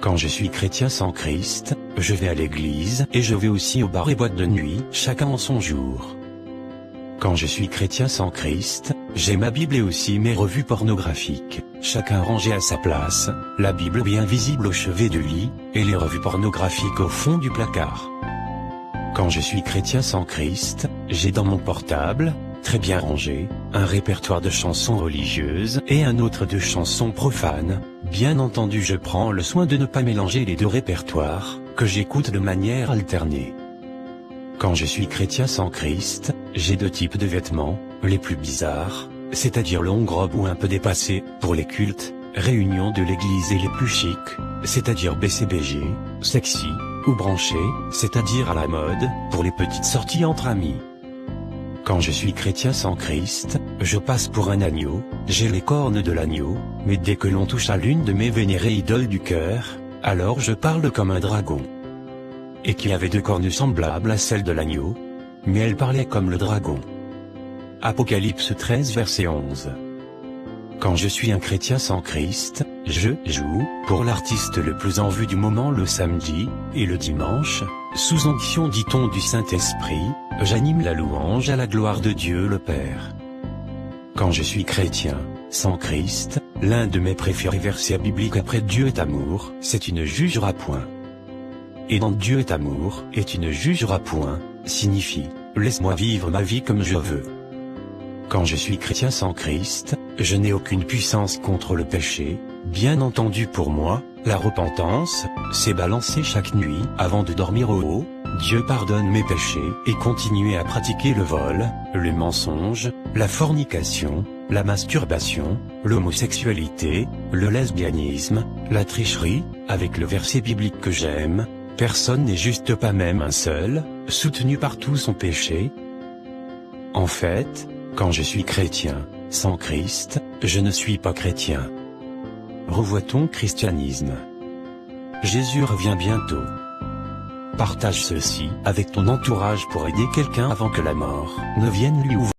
Quand je suis chrétien sans Christ, je vais à l'église et je vais aussi aux bars et boîtes de nuit, chacun en son jour. Quand je suis chrétien sans Christ, j'ai ma Bible et aussi mes revues pornographiques, chacun rangé à sa place, la Bible bien visible au chevet du lit, et les revues pornographiques au fond du placard. Quand je suis chrétien sans Christ, j'ai dans mon portable, très bien rangé, un répertoire de chansons religieuses et un autre de chansons profanes. Bien entendu, je prends le soin de ne pas mélanger les deux répertoires, que j'écoute de manière alternée. Quand je suis chrétien sans Christ, j'ai deux types de vêtements, les plus bizarres, c'est-à-dire longue robe ou un peu dépassée, pour les cultes, réunions de l'église, et les plus chics, c'est-à-dire BCBG, sexy, ou branché, c'est-à-dire à la mode, pour les petites sorties entre amis. Quand je suis chrétien sans Christ, je passe pour un agneau, j'ai les cornes de l'agneau, mais dès que l'on touche à l'une de mes vénérées idoles du cœur, alors je parle comme un dragon. Et qui avait deux cornes semblables à celles de l'agneau, mais elle parlait comme le dragon. Apocalypse 13 verset 11. Quand je suis un chrétien sans Christ, je joue, pour l'artiste le plus en vue du moment le samedi, et le dimanche, sous onction dit-on du Saint-Esprit, j'anime la louange à la gloire de Dieu le Père. Quand je suis chrétien, sans Christ, l'un de mes préférés versets bibliques après Dieu est amour, c'est une jugera point. Et dans Dieu est amour, et tu ne jugeras point, signifie, laisse-moi vivre ma vie comme je veux. Quand je suis chrétien sans Christ, je n'ai aucune puissance contre le péché, bien entendu pour moi, la repentance, c'est balancer chaque nuit avant de dormir au haut, Dieu pardonne mes péchés, et continuer à pratiquer le vol, le mensonge, la fornication, la masturbation, l'homosexualité, le lesbianisme, la tricherie, avec le verset biblique que j'aime, personne n'est juste, pas même un seul, soutenu par tout son péché. En fait, quand je suis chrétien, sans Christ, je ne suis pas chrétien. Revoit ton christianisme. Jésus revient bientôt. Partage ceci avec ton entourage pour aider quelqu'un avant que la mort ne vienne lui ouvrir.